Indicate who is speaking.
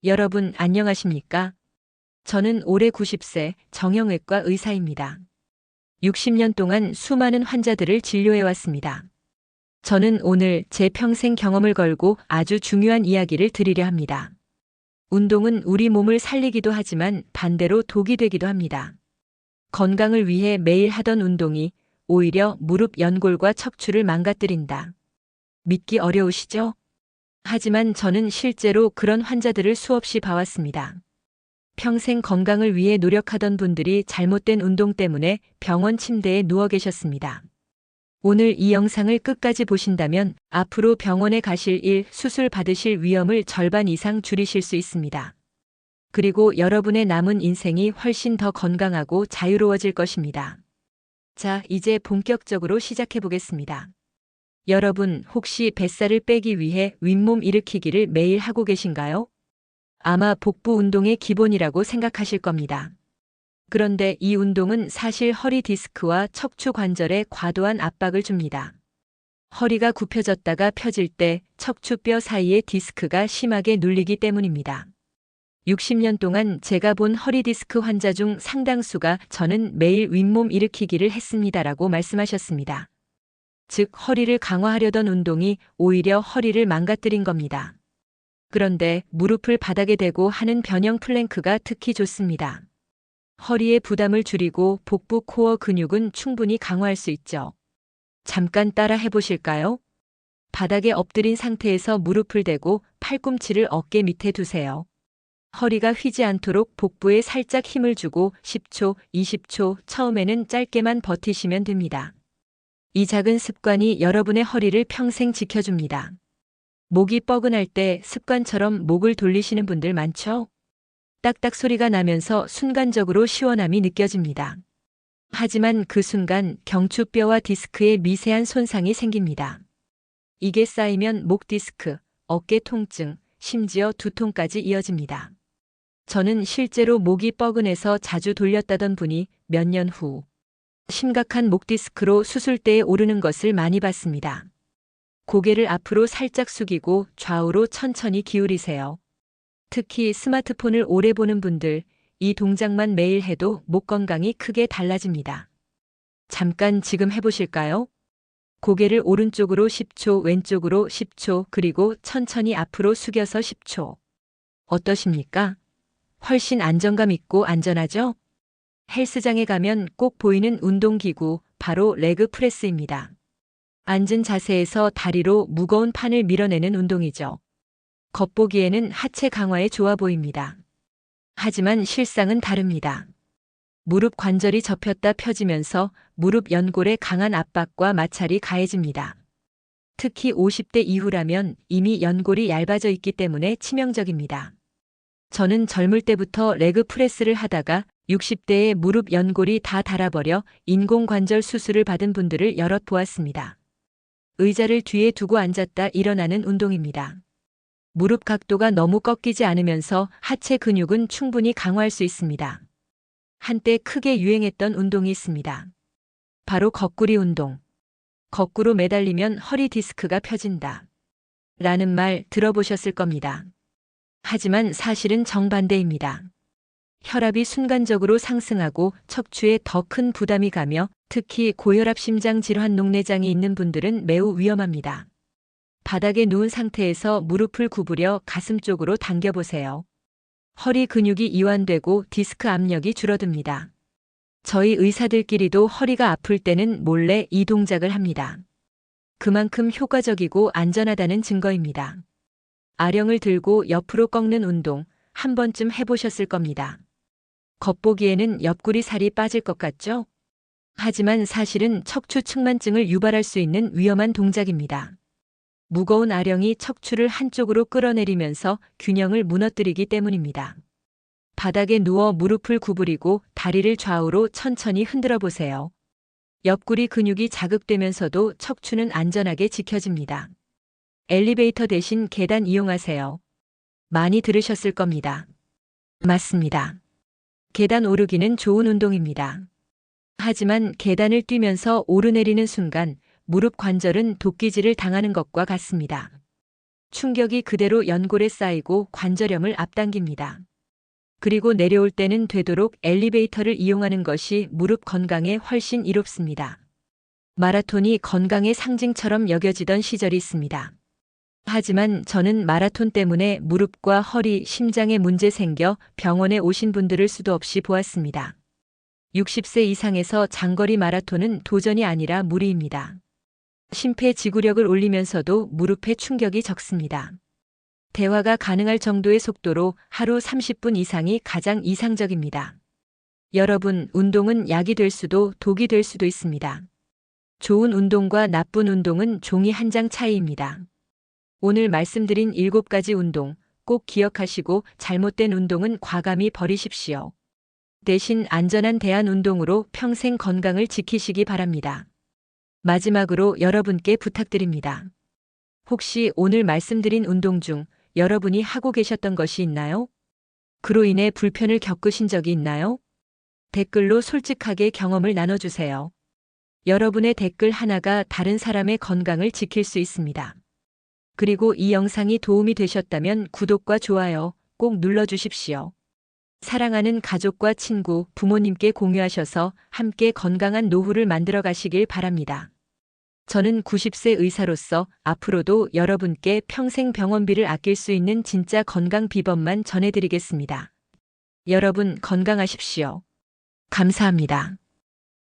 Speaker 1: 여러분 안녕하십니까? 저는 올해 90세 정형외과 의사입니다. 60년 동안 수많은 환자들을 진료해 왔습니다. 저는 오늘 제 평생 경험을 걸고 아주 중요한 이야기를 드리려 합니다. 운동은 우리 몸을 살리기도 하지만 반대로 독이 되기도 합니다. 건강을 위해 매일 하던 운동이 오히려 무릎 연골과 척추를 망가뜨린다. 믿기 어려우시죠? 하지만 저는 실제로 그런 환자들을 수없이 봐왔습니다. 평생 건강을 위해 노력하던 분들이 잘못된 운동 때문에 병원 침대에 누워 계셨습니다. 오늘 이 영상을 끝까지 보신다면 앞으로 병원에 가실 일, 수술 받으실 위험을 절반 이상 줄이실 수 있습니다. 그리고 여러분의 남은 인생이 훨씬 더 건강하고 자유로워질 것입니다. 자, 이제 본격적으로 시작해 보겠습니다. 여러분, 혹시 뱃살을 빼기 위해 윗몸 일으키기를 매일 하고 계신가요? 아마 복부 운동의 기본이라고 생각하실 겁니다. 그런데 이 운동은 사실 허리 디스크와 척추 관절에 과도한 압박을 줍니다. 허리가 굽혀졌다가 펴질 때 척추뼈 사이의 디스크가 심하게 눌리기 때문입니다. 60년 동안 제가 본 허리 디스크 환자 중 상당수가 저는 매일 윗몸 일으키기를 했습니다라고 말씀하셨습니다. 즉, 허리를 강화하려던 운동이 오히려 허리를 망가뜨린 겁니다. 그런데 무릎을 바닥에 대고 하는 변형 플랭크가 특히 좋습니다. 허리의 부담을 줄이고 복부 코어 근육은 충분히 강화할 수 있죠. 잠깐 따라 해보실까요? 바닥에 엎드린 상태에서 무릎을 대고 팔꿈치를 어깨 밑에 두세요. 허리가 휘지 않도록 복부에 살짝 힘을 주고 10초, 20초, 처음에는 짧게만 버티시면 됩니다. 이 작은 습관이 여러분의 허리를 평생 지켜줍니다. 목이 뻐근할 때 습관처럼 목을 돌리시는 분들 많죠? 딱딱 소리가 나면서 순간적으로 시원함이 느껴집니다. 하지만 그 순간 경추뼈와 디스크에 미세한 손상이 생깁니다. 이게 쌓이면 목 디스크, 어깨 통증, 심지어 두통까지 이어집니다. 저는 실제로 목이 뻐근해서 자주 돌렸다던 분이 몇 년 후 심각한 목 디스크로 수술대에 오르는 것을 많이 봤습니다. 고개를 앞으로 살짝 숙이고 좌우로 천천히 기울이세요. 특히 스마트폰을 오래 보는 분들, 이 동작만 매일 해도 목 건강이 크게 달라집니다. 잠깐 지금 해보실까요? 고개를 오른쪽으로 10초, 왼쪽으로 10초, 그리고 천천히 앞으로 숙여서 10초. 어떠십니까? 훨씬 안정감 있고 안전하죠? 헬스장에 가면 꼭 보이는 운동기구, 바로 레그 프레스입니다. 앉은 자세에서 다리로 무거운 판을 밀어내는 운동이죠. 겉보기에는 하체 강화에 좋아 보입니다. 하지만 실상은 다릅니다. 무릎 관절이 접혔다 펴지면서 무릎 연골에 강한 압박과 마찰이 가해집니다. 특히 50대 이후라면 이미 연골이 얇아져 있기 때문에 치명적입니다. 저는 젊을 때부터 레그 프레스를 하다가 60대에 무릎 연골이 다 닳아버려 인공관절 수술을 받은 분들을 여럿 보았습니다. 의자를 뒤에 두고 앉았다 일어나는 운동입니다. 무릎 각도가 너무 꺾이지 않으면서 하체 근육은 충분히 강화할 수 있습니다. 한때 크게 유행했던 운동이 있습니다. 바로 거꾸리 운동. 거꾸로 매달리면 허리 디스크가 펴진다. 라는 말 들어보셨을 겁니다. 하지만 사실은 정반대입니다. 혈압이 순간적으로 상승하고 척추에 더 큰 부담이 가며 특히 고혈압 심장 질환 녹내장이 있는 분들은 매우 위험합니다. 바닥에 누운 상태에서 무릎을 구부려 가슴 쪽으로 당겨보세요. 허리 근육이 이완되고 디스크 압력이 줄어듭니다. 저희 의사들끼리도 허리가 아플 때는 몰래 이 동작을 합니다. 그만큼 효과적이고 안전하다는 증거입니다. 아령을 들고 옆으로 꺾는 운동 한 번쯤 해보셨을 겁니다. 겉보기에는 옆구리 살이 빠질 것 같죠? 하지만 사실은 척추 측만증을 유발할 수 있는 위험한 동작입니다. 무거운 아령이 척추를 한쪽으로 끌어내리면서 균형을 무너뜨리기 때문입니다. 바닥에 누워 무릎을 구부리고 다리를 좌우로 천천히 흔들어 보세요. 옆구리 근육이 자극되면서도 척추는 안전하게 지켜집니다. 엘리베이터 대신 계단 이용하세요. 많이 들으셨을 겁니다. 맞습니다. 계단 오르기는 좋은 운동입니다. 하지만 계단을 뛰면서 오르내리는 순간 무릎 관절은 도끼질을 당하는 것과 같습니다. 충격이 그대로 연골에 쌓이고 관절염을 앞당깁니다. 그리고 내려올 때는 되도록 엘리베이터를 이용하는 것이 무릎 건강에 훨씬 이롭습니다. 마라톤이 건강의 상징처럼 여겨지던 시절이 있습니다. 하지만 저는 마라톤 때문에 무릎과 허리, 심장에 문제 생겨 병원에 오신 분들을 수도 없이 보았습니다. 60세 이상에서 장거리 마라톤은 도전이 아니라 무리입니다. 심폐지구력을 올리면서도 무릎에 충격이 적습니다. 대화가 가능할 정도의 속도로 하루 30분 이상이 가장 이상적입니다. 여러분, 운동은 약이 될 수도 독이 될 수도 있습니다. 좋은 운동과 나쁜 운동은 종이 한 장 차이입니다. 오늘 말씀드린 7가지 운동 꼭 기억하시고 잘못된 운동은 과감히 버리십시오. 대신 안전한 대안 운동으로 평생 건강을 지키시기 바랍니다. 마지막으로 여러분께 부탁드립니다. 혹시 오늘 말씀드린 운동 중 여러분이 하고 계셨던 것이 있나요? 그로 인해 불편을 겪으신 적이 있나요? 댓글로 솔직하게 경험을 나눠주세요. 여러분의 댓글 하나가 다른 사람의 건강을 지킬 수 있습니다. 그리고 이 영상이 도움이 되셨다면 구독과 좋아요 꼭 눌러주십시오. 사랑하는 가족과 친구, 부모님께 공유하셔서 함께 건강한 노후를 만들어 가시길 바랍니다. 저는 90세 의사로서 앞으로도 여러분께 평생 병원비를 아낄 수 있는 진짜 건강 비법만 전해드리겠습니다. 여러분 건강하십시오. 감사합니다.